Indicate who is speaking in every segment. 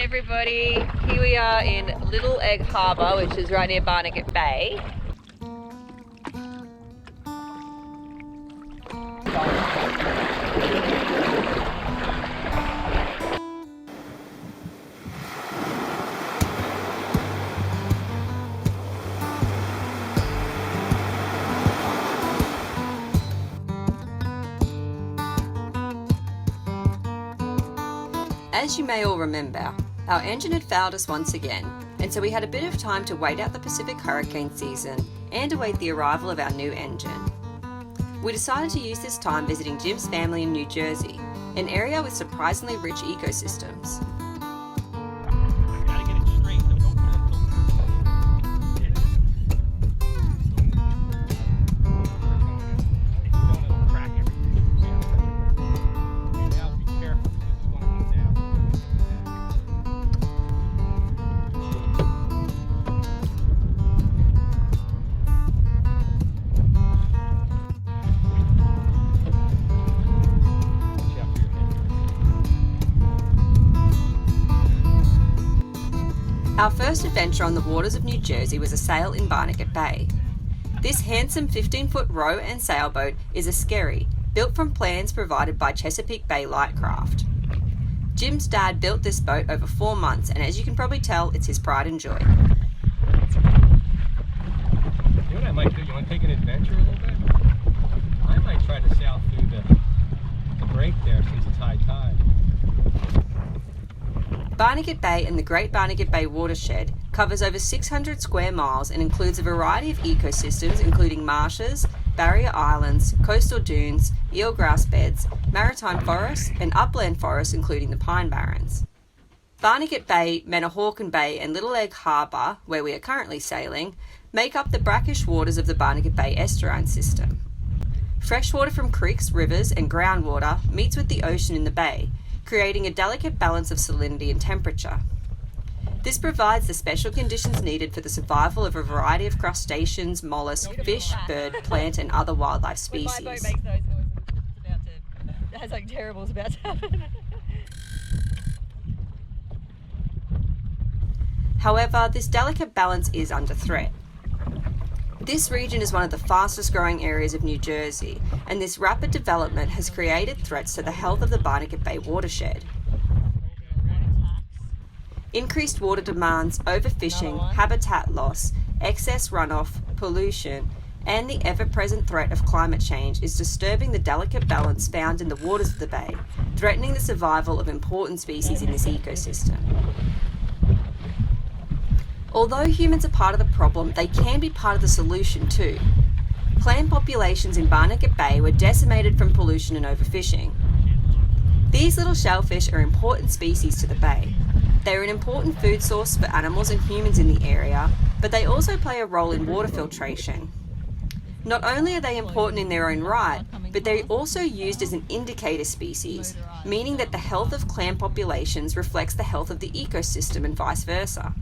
Speaker 1: Hey everybody, here we are in Little Egg Harbour, which is right near Barnegat Bay. As you may all remember, our engine had failed us once again, and so we had a bit of time to wait out the Pacific hurricane season and await the arrival of our new engine. We decided to use this time visiting Jim's family in New Jersey, an area with surprisingly rich ecosystems. Our first adventure on the waters of New Jersey was a sail in Barnegat Bay. This handsome 15-foot row and sailboat is a skerry, built from plans provided by Chesapeake Bay Lightcraft. Jim's dad built this boat over 4 months, and as you can probably tell, it's his pride and joy.
Speaker 2: You know what I might do? You want to take an adventure a little bit? I might try to sail through the break there since it's high tide.
Speaker 1: Barnegat Bay and the Great Barnegat Bay watershed covers over 600 square miles and includes a variety of ecosystems including marshes, barrier islands, coastal dunes, eelgrass beds, maritime forests and upland forests including the pine barrens. Barnegat Bay, Manahawkin Bay and Little Egg Harbour, where we are currently sailing, make up the brackish waters of the Barnegat Bay estuarine system. Freshwater from creeks, rivers and groundwater meets with the ocean in the bay, creating a delicate balance of salinity and temperature. This provides the special conditions needed for the survival of a variety of crustaceans, mollusks, fish, bird, plant and other wildlife species.
Speaker 3: When my boat makes those noises, it has like terrible's about to happen.
Speaker 1: However, this delicate balance is under threat. This region is one of the fastest growing areas of New Jersey, and this rapid development has created threats to the health of the Barnegat Bay watershed. Increased water demands, overfishing, habitat loss, excess runoff, pollution, and the ever-present threat of climate change is disturbing the delicate balance found in the waters of the bay, threatening the survival of important species in this ecosystem. Although humans are part of the problem, they can be part of the solution too. Clam populations in Barnegat Bay were decimated from pollution and overfishing. These little shellfish are important species to the bay. They are an important food source for animals and humans in the area, but they also play a role in water filtration. Not only are they important in their own right, but they're also used as an indicator species, meaning that the health of clam populations reflects the health of the ecosystem and vice versa.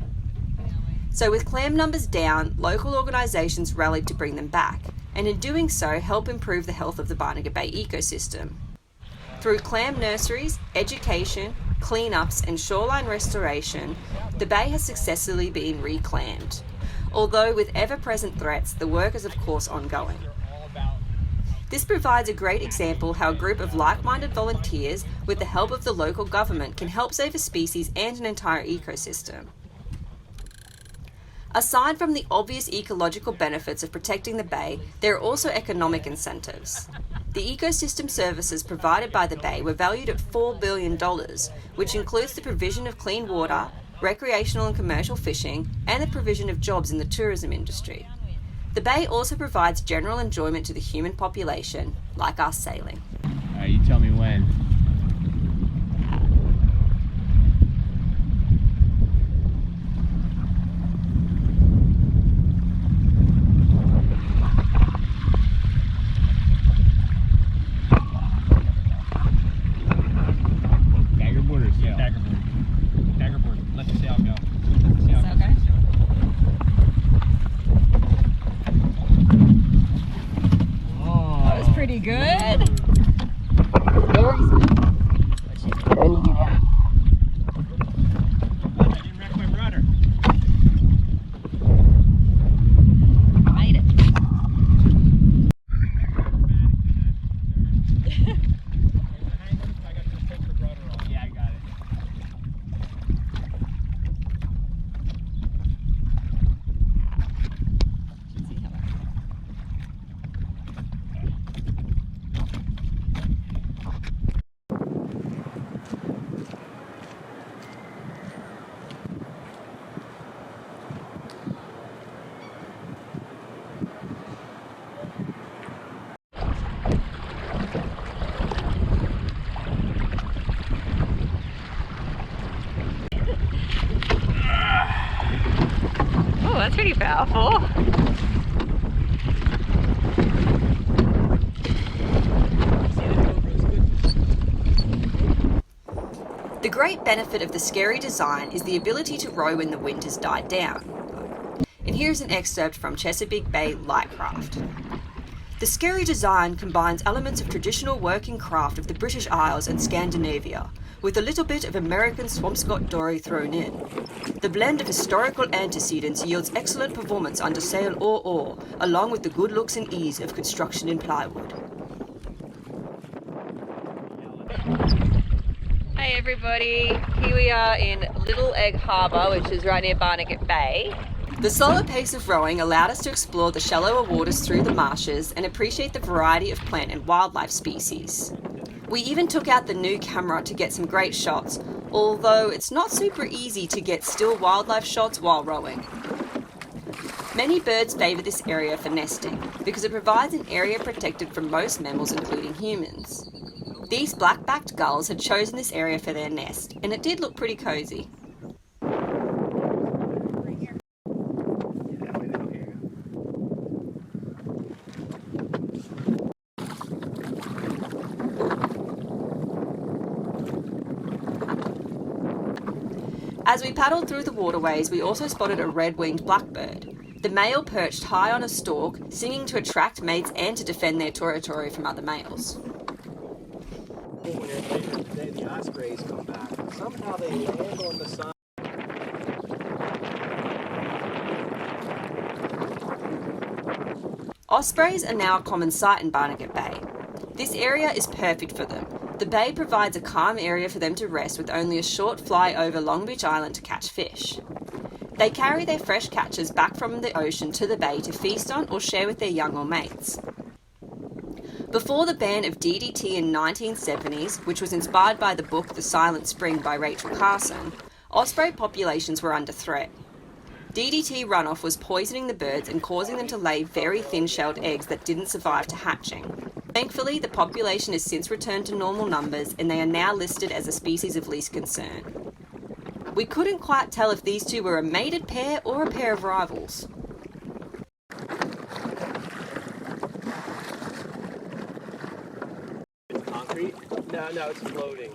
Speaker 1: So with clam numbers down, local organisations rallied to bring them back, and in doing so help improve the health of the Barnegat Bay ecosystem. Through clam nurseries, education, cleanups and shoreline restoration, the bay has successfully been reclaimed. Although with ever-present threats, the work is of course ongoing. This provides a great example how a group of like-minded volunteers with the help of the local government can help save a species and an entire ecosystem. Aside from the obvious ecological benefits of protecting the bay, there are also economic incentives. The ecosystem services provided by the bay were valued at $4 billion, which includes the provision of clean water, recreational and commercial fishing, and the provision of jobs in the tourism industry. The bay also provides general enjoyment to the human population, like us sailing.
Speaker 2: You tell me when.
Speaker 3: Pretty good. Very smooth. that's pretty powerful.
Speaker 1: The great benefit of the Scary design is the ability to row when the wind has died down. And here's an excerpt from Chesapeake Bay Lightcraft. The Scary design combines elements of traditional working craft of the British Isles and Scandinavia, with a little bit of American Swampscott dory thrown in. The blend of historical antecedents yields excellent performance under sail or oar, along with the good looks and ease of construction in plywood.
Speaker 3: Hey everybody, here we are in Little Egg Harbour, which is right near Barnegat Bay.
Speaker 1: The slower pace of rowing allowed us to explore the shallower waters through the marshes and appreciate the variety of plant and wildlife species. We even took out the new camera to get some great shots, although it's not super easy to get still wildlife shots while rowing. Many birds favour this area for nesting because it provides an area protected from most mammals, including humans. These black-backed gulls had chosen this area for their nest, and it did look pretty cosy. As we paddled through the waterways, we also spotted a red-winged blackbird. The male perched high on a stalk, singing to attract mates and to defend their territory from other males.
Speaker 2: When later today the ospreys come back, somehow they land on the side.
Speaker 1: Ospreys are now a common sight in Barnegat Bay. This area is perfect for them. The bay provides a calm area for them to rest with only a short fly over Long Beach Island to catch fish. They carry their fresh catches back from the ocean to the bay to feast on or share with their young or mates. Before the ban of DDT in 1970s, which was inspired by the book The Silent Spring by Rachel Carson, osprey populations were under threat. DDT runoff was poisoning the birds and causing them to lay very thin-shelled eggs that didn't survive to hatching. Thankfully, the population has since returned to normal numbers and they are now listed as a species of least concern. We couldn't quite tell if these two were a mated pair or a pair of rivals.
Speaker 2: Concrete? No, it's floating.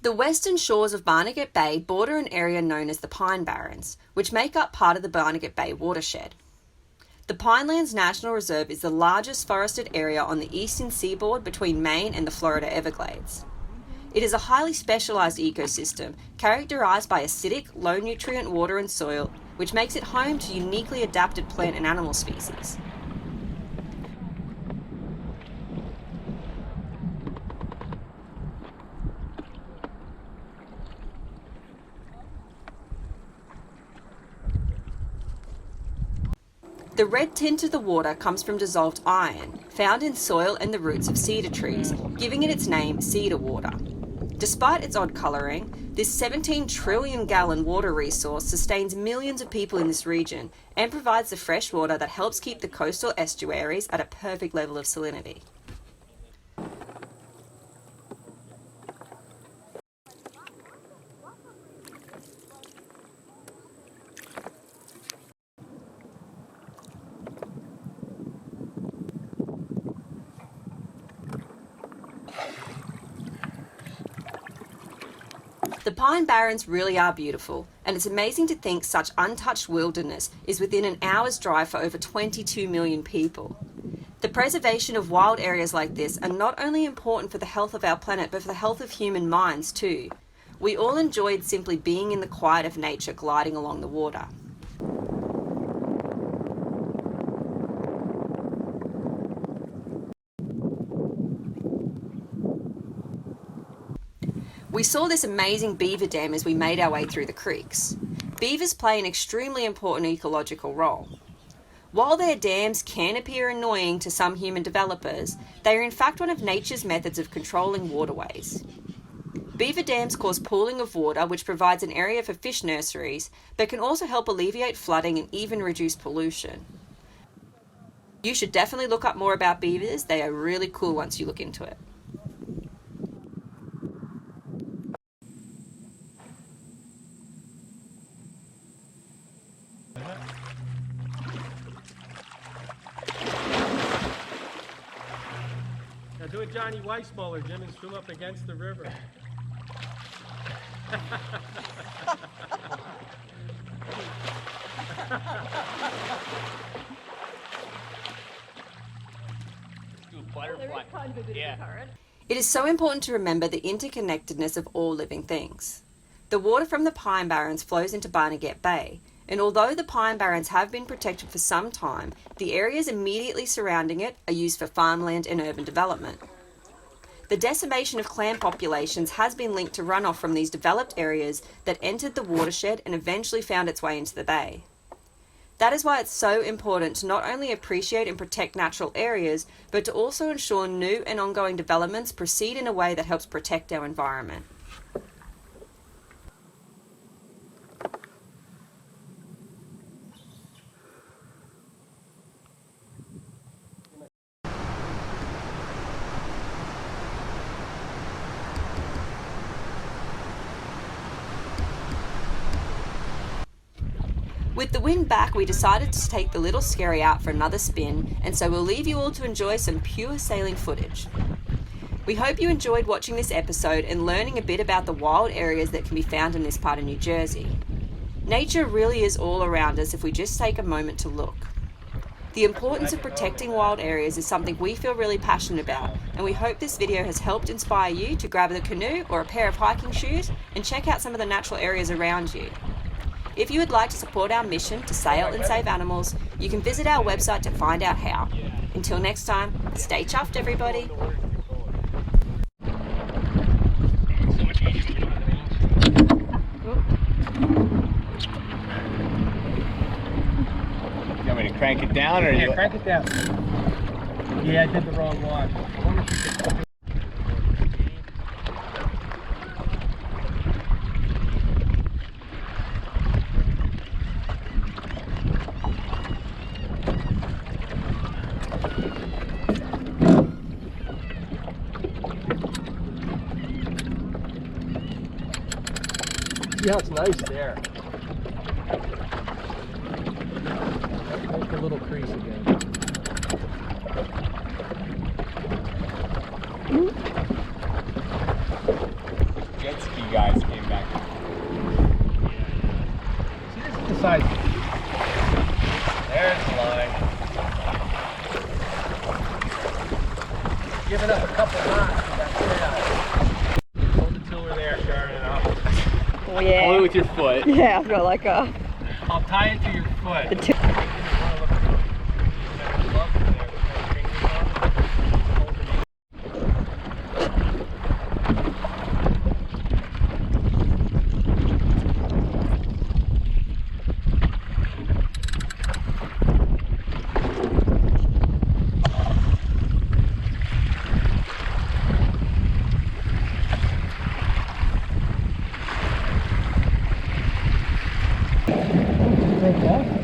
Speaker 1: The western shores of Barnegat Bay border an area known as the Pine Barrens, which make up part of the Barnegat Bay watershed. The Pinelands National Reserve is the largest forested area on the eastern seaboard between Maine and the Florida Everglades. It is a highly specialised ecosystem characterised by acidic, low-nutrient water and soil, which makes it home to uniquely adapted plant and animal species. The red tint of the water comes from dissolved iron, found in soil and the roots of cedar trees, giving it its name cedar water. Despite its odd colouring, this 17 trillion gallon water resource sustains millions of people in this region and provides the fresh water that helps keep the coastal estuaries at a perfect level of salinity. The Pine Barrens really are beautiful, and it's amazing to think such untouched wilderness is within an hour's drive for over 22 million people. The preservation of wild areas like this are not only important for the health of our planet, but for the health of human minds too. We all enjoyed simply being in the quiet of nature gliding along the water. We saw this amazing beaver dam as we made our way through the creeks. Beavers play an extremely important ecological role. While their dams can appear annoying to some human developers, they are in fact one of nature's methods of controlling waterways. Beaver dams cause pooling of water, which provides an area for fish nurseries, but can also help alleviate flooding and even reduce pollution. You should definitely look up more about beavers. They are really cool once you look into it.
Speaker 2: Now do a Johnny Weissmuller, Jim, and swim up against the river.
Speaker 4: Do a butterfly. Yeah.
Speaker 1: It is so important to remember the interconnectedness of all living things. The water from the Pine Barrens flows into Barnegat Bay, and although the Pine Barrens have been protected for some time, the areas immediately surrounding it are used for farmland and urban development. The decimation of clam populations has been linked to runoff from these developed areas that entered the watershed and eventually found its way into the bay. That is why it's so important to not only appreciate and protect natural areas, but to also ensure new and ongoing developments proceed in a way that helps protect our environment. With the wind back, we decided to take the little Scary out for another spin, and so we'll leave you all to enjoy some pure sailing footage. We hope you enjoyed watching this episode and learning a bit about the wild areas that can be found in this part of New Jersey. Nature really is all around us if we just take a moment to look. The importance of protecting wild areas is something we feel really passionate about, and we hope this video has helped inspire you to grab a canoe or a pair of hiking shoes and check out some of the natural areas around you. If you would like to support our mission to sail and save animals, you can visit our website to find out how. Until next time, stay chuffed, everybody.
Speaker 4: You want me to crank it down or
Speaker 2: Yeah, crank it down. Yeah, I did the wrong one. I wonder if you could... See how it's nice there. Make a little crease again.
Speaker 4: jet ski guys came back?
Speaker 2: See, this is the size.
Speaker 4: There's the line.
Speaker 2: Give it up a couple knots. That's it. Hold the tiller there, Sharon.
Speaker 3: Oh yeah.
Speaker 4: Hold it with your foot.
Speaker 3: Yeah, I've got like a...
Speaker 2: I'll tie it to your foot.
Speaker 3: The
Speaker 2: Take off.